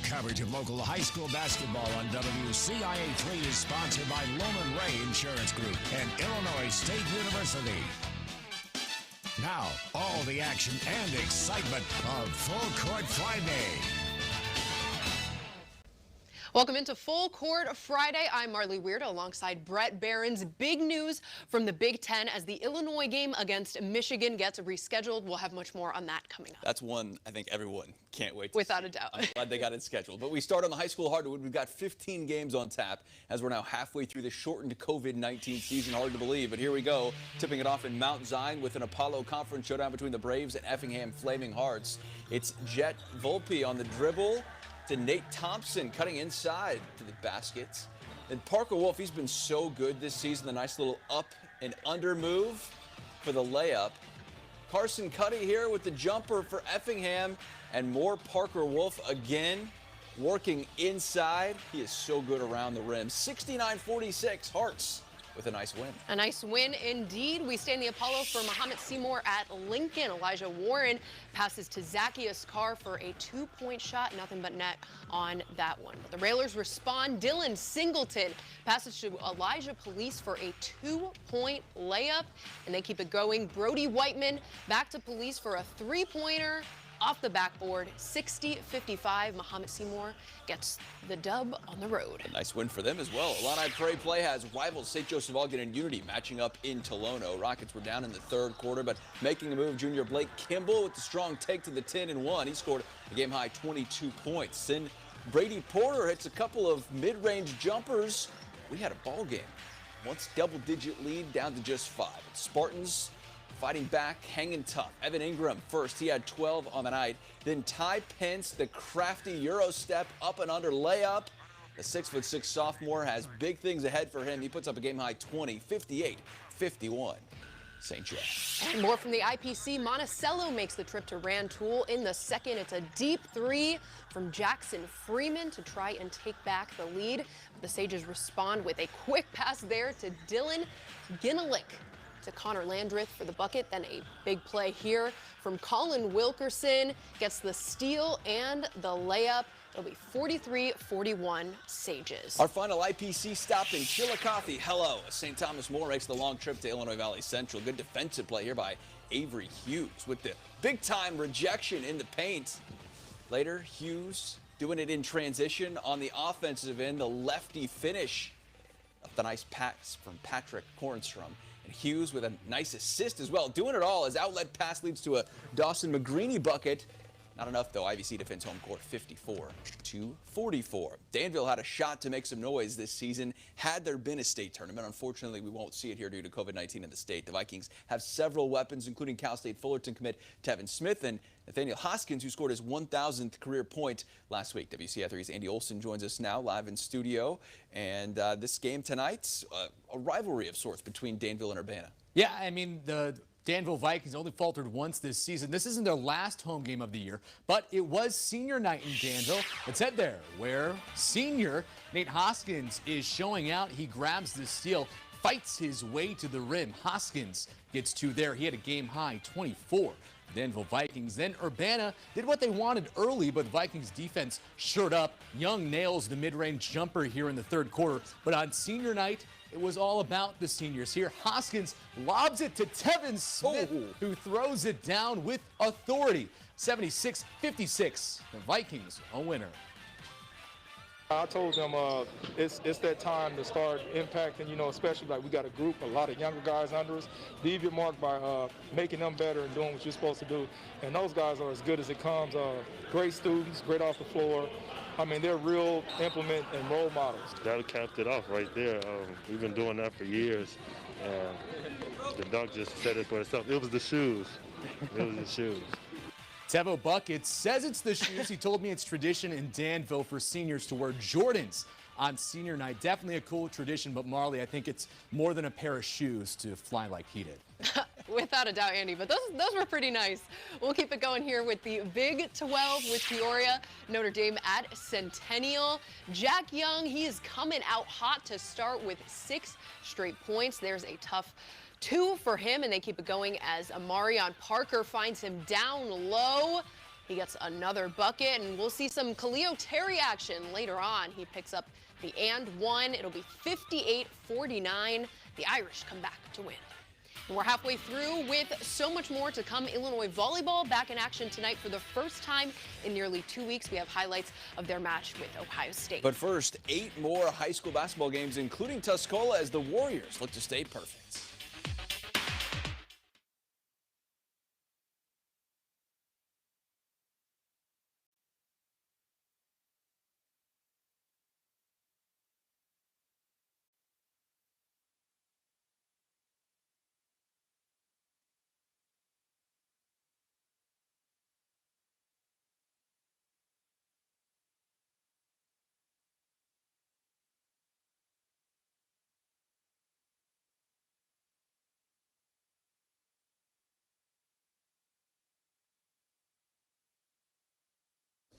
Coverage of local high school basketball on WCIA 3 is sponsored by Loman Ray Insurance Group and Illinois State University. Now, all the action and excitement of Full Court Friday. Welcome into Full Court Friday. I'm Marley Weird alongside Brett Barron's. Big news from the Big Ten as the Illinois game against Michigan gets rescheduled. We'll have much more on that coming up. That's one I think everyone can't wait to Without see. a doubt. I'm glad they got it scheduled. But we start on the high school hardwood. We've got 15 games on tap as we're now halfway through the shortened COVID-19 season. Hard to believe, but here we go. Tipping it off in Mount Zion with an Apollo Conference showdown between the Braves and Effingham Flaming Hearts. It's Jet Volpe on the dribble to Nate Thompson cutting inside to the baskets. And Parker Wolf, he's been so good this season. The nice little up and under move for the layup. Carson Cuddy here with the jumper for Effingham, and more Parker Wolf again working inside. He is so good around the rim. 69-46 Hearts with a nice win. A nice win indeed. We stay in the Apollo for Muhammad Seymour at Lincoln. Elijah Warren passes to Zacchaeus Carr for a 2-point shot. Nothing but net on that one. But the Railers respond. Dylan Singleton passes to Elijah Police for a 2-point layup, and they keep it going. Brody Whiteman back to Police for a 3-pointer. Off the backboard, 60-55. Muhammad Seymour gets the dub on the road. A nice win for them as well. Illini Prairie Play has rivals St. Joseph Ogden and Unity matching up in Tolono. Rockets were down in the third quarter, but making a move, junior Blake Kimball with the strong take to the 10-1. He scored a game-high 22 points. Then Brady Porter hits a couple of mid-range jumpers. We had a ball game. Once double-digit lead down to just 5. Spartans fighting back, hanging tough. Evan Ingram first. He had 12 on the night. Then Ty Pence, the crafty Euro step up and under layup. The 6'6" sophomore has big things ahead for him. He puts up a game-high 20, 58-51. St. Joe. And more from the IPC. Monticello makes the trip to Rantoul in the second. It's a deep three from Jackson Freeman to try and take back the lead. The Sages respond with a quick pass there to Dylan Ginelick. To Connor Landreth for the bucket. Then a big play here from Colin Wilkerson. Gets the steal and the layup. It'll be 43-41 Sages. Our final IPC stop in Chillicothe. Hello. St. Thomas More makes the long trip to Illinois Valley Central. Good defensive play here by Avery Hughes with the big-time rejection in the paint. Later, Hughes doing it in transition on the offensive end. The lefty finish of the nice pass from Patrick Kornstrom. Hughes with a nice assist as well. Doing it all as outlet pass leads to a Dawson McGreeny bucket. Not enough, though. IVC defends home court 54-44. Danville had a shot to make some noise this season had there been a state tournament. Unfortunately, we won't see it here due to COVID-19 in the state. The Vikings have several weapons, including Cal State Fullerton commit Tevin Smith and Nathaniel Hoskins, who scored his 1,000th career point last week. WCIA 3's Andy Olson joins us now live in studio. And this game tonight, a rivalry of sorts between Danville and Urbana. Yeah, I mean, the Danville Vikings only faltered once this season. This isn't their last home game of the year, but it was senior night in Danville. Let's head there, where senior Nate Hoskins is showing out. He grabs the steal, fights his way to the rim. Hoskins gets two there. He had a game-high 24. Danville Vikings. Then Urbana did what they wanted early, but the Vikings defense shored up. Young nails the mid-range jumper here in the third quarter. But on senior night, it was all about the seniors here. Hoskins lobs it to Tevin Smith, who throws it down with authority. 76-56. The Vikings a winner. I told them it's that time to start impacting, especially like we got a group, a lot of younger guys under us. Leave your mark by making them better and doing what you're supposed to do. And those guys are as good as it comes. Great students, great off the floor. I mean, they're real implement and role models. That capped it off right there. We've been doing that for years. The dunk just said it for itself. It was the shoes. It was the shoes. Tevo Bucket says it's the shoes. He told me it's tradition in Danville for seniors to wear Jordans on senior night. Definitely a cool tradition, but Marley, I think it's more than a pair of shoes to fly like he did. Without a doubt, Andy, but those were pretty nice. We'll keep it going here with the Big 12 with Peoria, Notre Dame at Centennial. Jack Young, he is coming out hot to start with 6 straight points. There's a tough 2 for him, and they keep it going as Amarion Parker finds him down low. He gets another bucket, and we'll see some Khalil Terry action later on. He picks up the and one. It'll be 58-49. The Irish come back to win. And we're halfway through with so much more to come. Illinois volleyball back in action tonight for the first time in nearly 2 weeks. We have highlights of their match with Ohio State. But first, 8 more high school basketball games, including Tuscola, as the Warriors look to stay perfect.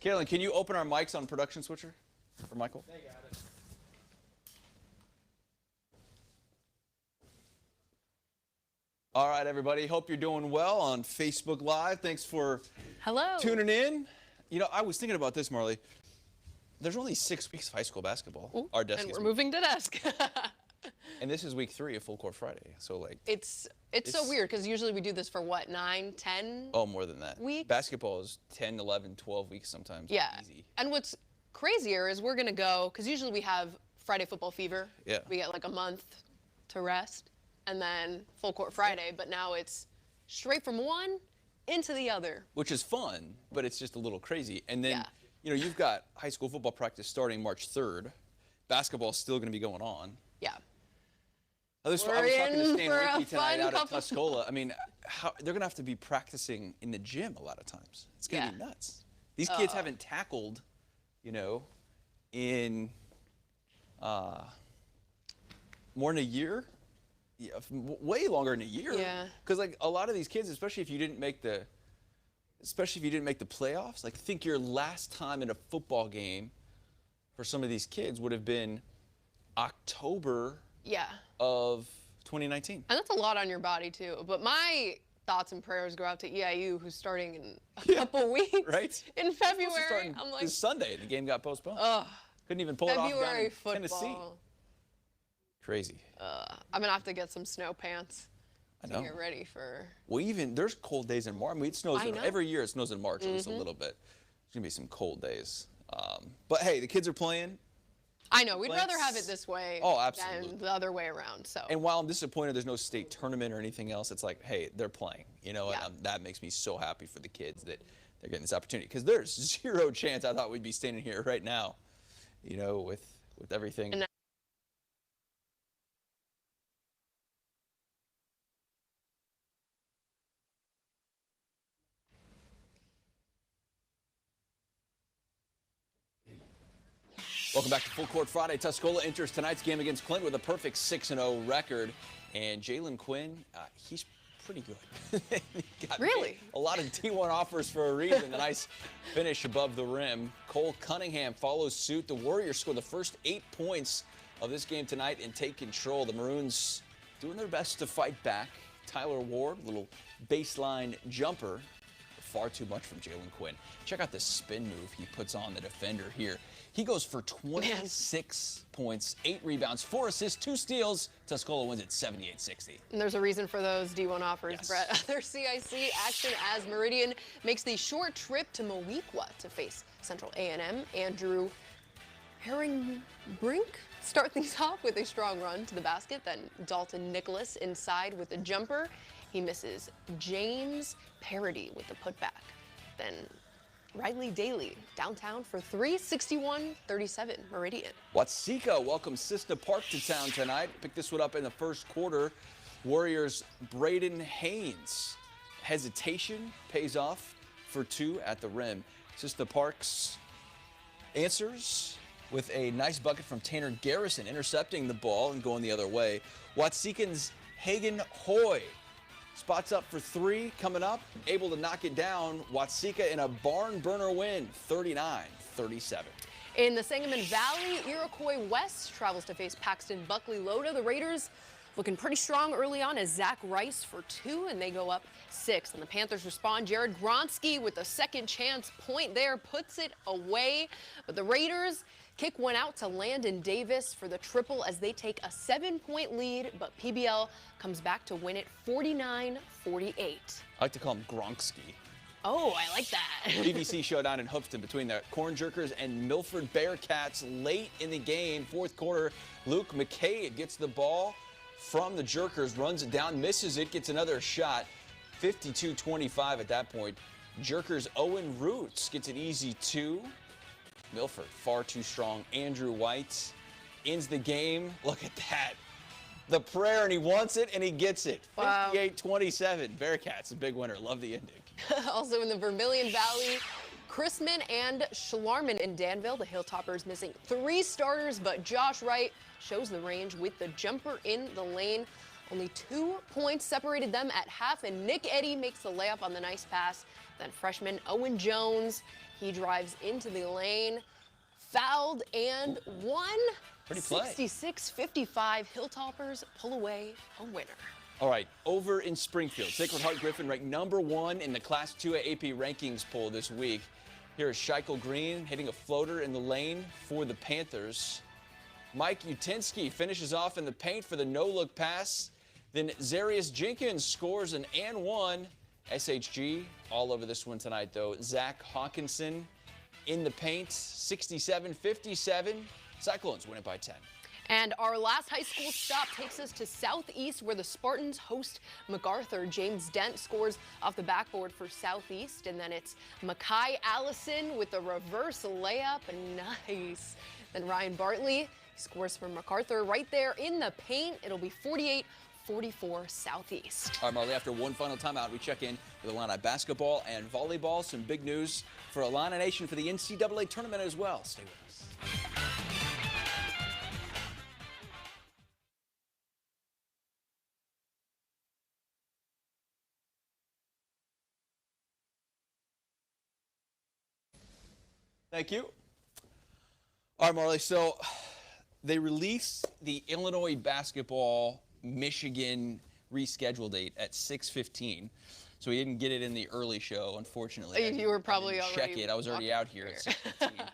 Kaylin, can you open our mics on production switcher for Michael? They got it. All right, everybody. Hope you're doing well on Facebook Live. Thanks for tuning in. You know, I was thinking about this, Marley. There's only 6 weeks of high school basketball. Ooh, Our desk and is we're moving to desk. And this is week 3 of Full Court Friday. So, like, it's so weird because usually we do this for what, 9, 10? Oh, more than that. Weeks? Basketball is 10, 11, 12 weeks sometimes. Yeah. Easy. And what's crazier is we're going to go, because usually we have Friday football fever. Yeah. We get like a month to rest and then Full Court Friday, but now it's straight from one into the other. Which is fun, but it's just a little crazy. And then, Yeah. you know, you've got high school football practice starting March 3rd. Basketball is still going to be going on. Yeah. I was talking to Stan Rickey tonight out at Tuscola. I mean, they're going to have to be practicing in the gym a lot of times. It's going to be nuts. These kids haven't tackled, you know, in more than a year. Yeah, way longer than a year. Yeah. Because, like, a lot of these kids, especially if you didn't make the playoffs, like, think your last time in a football game for some of these kids would have been October of 2019. And that's a lot on your body, too. But my thoughts and prayers go out to EIU, who's starting in a couple weeks. Right? In February. I'm like, this Sunday, the game got postponed. Couldn't even pull February it off down in football. Tennessee. Crazy. I'm gonna have to get some snow pants to get ready for. Well, there's cold days in March. I mean, it snows every year. It snows in March, at least a little bit. There's gonna be some cold days. But hey, the kids are playing. I know. We'd rather have it this way than the other way around. So. And while I'm disappointed there's no state tournament or anything else, it's like, hey, they're playing. You know, and that makes me so happy for the kids that they're getting this opportunity. Because there's zero chance I thought we'd be standing here right now, you know, with everything. Welcome back to Full Court Friday. Tuscola enters tonight's game against Clint with a perfect 6-0 record. And Jalen Quinn, he's pretty good. Really? A lot of D1 offers for a reason. A nice finish above the rim. Cole Cunningham follows suit. The Warriors score the first 8 points of this game tonight and take control. The Maroons doing their best to fight back. Tyler Ward, little baseline jumper. Far too much from Jalen Quinn. Check out the spin move he puts on the defender here. He goes for 26 points, 8 rebounds, 4 assists, 2 steals. Tuscola wins at 78-60. And there's a reason for those D1 offers, Brett. Other CIC action as Meridian makes the short trip to Moweaqua to face Central A&M. Andrew Herringbrink start things off with a strong run to the basket. Then Dalton Nicholas inside with a jumper. He misses James Parody with the putback. Then Riley Daly downtown for 3, 61-37 Meridian. Watsika welcomes Cissna Park to town tonight. Picked this one up in the first quarter. Warriors' Braden Haynes. Hesitation pays off for 2 at the rim. Cissna Park's answers with a nice bucket from Tanner Garrison, intercepting the ball and going the other way. Watsikan's Hagen Hoy spots up for 3 coming up, able to knock it down. Watsika in a barn burner win, 39-37. In the Sangamon Valley, Iroquois West travels to face Paxton Buckley Loda. The Raiders looking pretty strong early on as Zach Rice for 2, and they go up 6. And the Panthers respond. Jared Gronsky with a second chance point there puts it away. But the Raiders kick one out to Landon Davis for the triple as they take a 7-point lead, but PBL comes back to win it 49-48. I like to call him Gronksky. Oh, I like that. BBC showdown in Hoofston between the Corn Jerkers and Milford Bearcats late in the game. Fourth quarter, Luke McCade gets the ball from the Jerkers, runs it down, misses it, gets another shot. 52-25 at that point. Jerkers Owen Roots gets an easy 2. Milford far too strong. Andrew White ends the game. Look at that. The prayer, and he wants it, and he gets it. Wow. 58-27. Bearcats, a big winner. Love the ending. Also in the Vermilion Valley, Chrisman and Schlarman in Danville. The Hilltoppers missing 3 starters, but Josh Wright shows the range with the jumper in the lane. Only 2 points separated them at half, and Nick Eddy makes the layup on the nice pass. Then freshman Owen Jones, he drives into the lane, fouled and won. Pretty play. 66-55, Hilltoppers pull away a winner. All right, over in Springfield, Sacred Heart Griffin ranked #1 in the Class 2A AP rankings poll this week. Here is Scheichel Green hitting a floater in the lane for the Panthers. Mike Utinsky finishes off in the paint for the no-look pass. Then Zarius Jenkins scores an and one. SHG all over this one tonight, though. Zach Hawkinson in the paint, 67-57. Cyclones win it by 10. And our last high school stop takes us to Southeast, where the Spartans host MacArthur. James Dent scores off the backboard for Southeast, and then it's Makai Allison with the reverse layup. Nice. Then Ryan Bartley scores for MacArthur right there in the paint. It'll be 48-44 Southeast. All right, Marley, after one final timeout, we check in with Illini basketball and volleyball. Some big news for Illini Nation for the NCAA tournament as well. Stay with us. Thank you. All right, Marley, so they released the Illinois basketball Michigan reschedule date at 6:15. So we didn't get it in the early show, unfortunately. You were probably I didn't already check it. I was already out here at 6:15.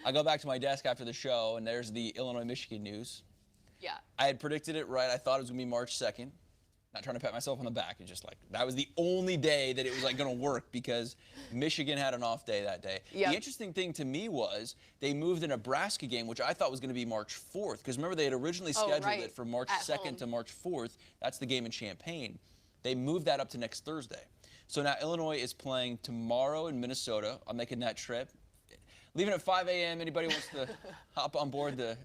I go back to my desk after the show, and there's the Illinois-Michigan news. Yeah. I had predicted it right. I thought it was going to be March 2nd. Not trying to pat myself on the back. It's just like, that was the only day that it was like going to work because Michigan had an off day that day. Yep. The interesting thing to me was they moved the Nebraska game, which I thought was going to be March 4th. Because remember, they had originally scheduled it for March 2nd to March 4th. That's the game in Champaign. They moved that up to next Thursday. So now Illinois is playing tomorrow in Minnesota. I'm making that trip. Leaving at 5 a.m. Anybody wants to hop on board the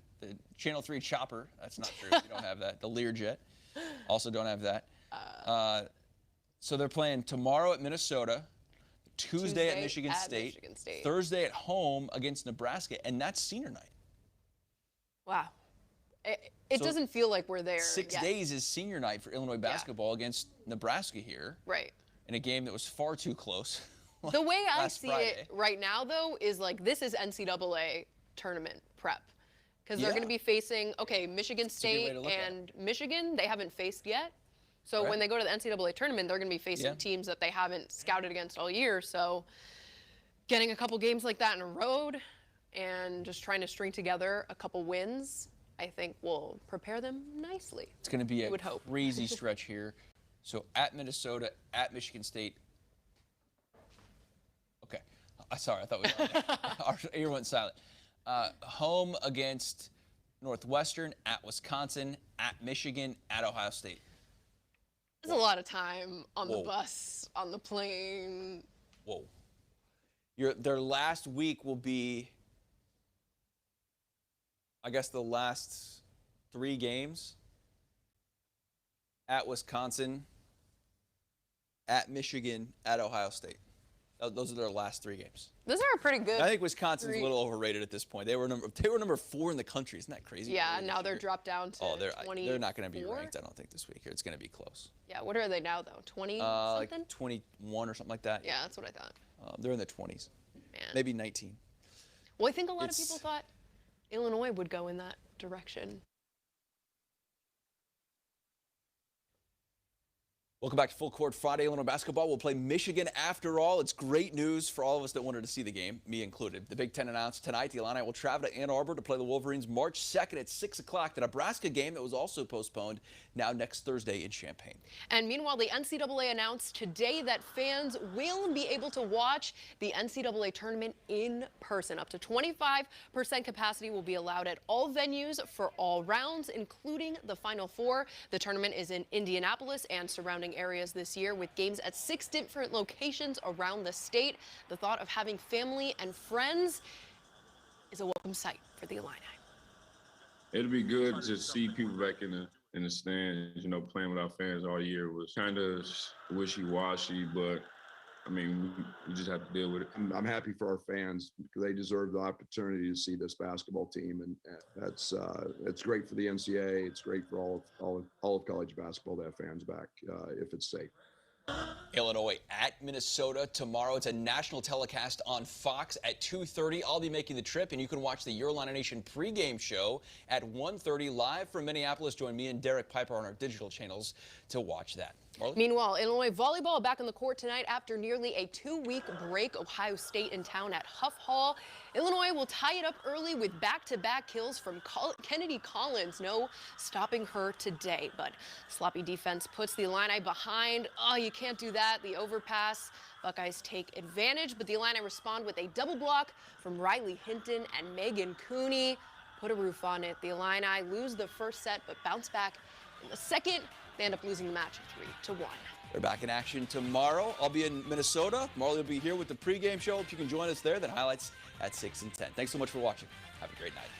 Channel 3 chopper? That's not true. You don't have that. The Learjet. Also don't have that. So they're playing tomorrow at Minnesota, Tuesday at Michigan State, Thursday at home against Nebraska, and that's senior night. Wow. It doesn't feel like we're there 6 yet. days is senior night for Illinois basketball against Nebraska here. Right. In a game that was far too close. The way I see Friday. it right now, though, is like this is NCAA tournament prep. Because they're going to be facing, Michigan State and Michigan, they haven't faced yet. So when they go to the NCAA tournament, they're going to be facing teams that they haven't scouted against all year. So getting a couple games like that in a row and just trying to string together a couple wins, I think will prepare them nicely. It's going to be a crazy stretch here. So at Minnesota, at Michigan State. Okay. Sorry, I thought we were on there. Our ear went silent. Home against Northwestern, at Wisconsin, at Michigan, at Ohio State. There's a lot of time on the bus, on the plane. Whoa. Their last week will be, I guess, the last 3 games. At Wisconsin, at Michigan, at Ohio State. Those are their last 3 games. Those are pretty good. I think Wisconsin's a little overrated at this point. They were number 4 in the country. Isn't that crazy? Yeah, now they're dropped down to 20. They're not going to be ranked, I don't think, this week. It's going to be close. Yeah, what are they now, though? 20 something? Like 21 or something like that. Yeah, that's what I thought. They're in the 20s. Man. Maybe 19. Well, I think a lot of people thought Illinois would go in that direction. Welcome back to Full Court Friday. Illinois basketball will play Michigan after all. It's great news for all of us that wanted to see the game, me included. The Big Ten announced tonight the Illini will travel to Ann Arbor to play the Wolverines March 2nd at 6 o'clock. The Nebraska game that was also postponed now next Thursday in Champaign. And meanwhile, the NCAA announced today that fans will be able to watch the NCAA tournament in person. Up to 25% capacity will be allowed at all venues for all rounds, including the Final Four. The tournament is in Indianapolis and surrounding areas this year, with games at 6 different locations around the state. The thought of having family and friends is a welcome sight for the Illini. It'll be good to see people back in the stands. You know, playing with our fans all year was kind of wishy-washy, but I mean, we just have to deal with it. I'm happy for our fans because they deserve the opportunity to see this basketball team, and that's it's great for the NCAA. It's great for all of college basketball to have fans back if it's safe. Illinois at Minnesota tomorrow. It's a national telecast on Fox at 2:30. I'll be making the trip, and you can watch the Eurolina Nation pregame show at 1:30 live from Minneapolis. Join me and Derek Piper on our digital channels to watch that. Marley? Meanwhile, Illinois volleyball back on the court tonight after nearly a 2-week break. Ohio State in town at Huff Hall. Illinois will tie it up early with back-to-back kills from Kennedy Collins. No stopping her today, but sloppy defense puts the Illini behind. Oh, you can't do that. The overpass. Buckeyes take advantage, but the Illini respond with a double block from Riley Hinton and Megan Cooney. Put a roof on it. The Illini lose the first set, but bounce back in the second. They end up losing the match 3-1. They're back in action tomorrow. I'll be in Minnesota. Marley will be here with the pregame show. If you can join us there, then highlights at 6 and 10. Thanks so much for watching. Have a great night.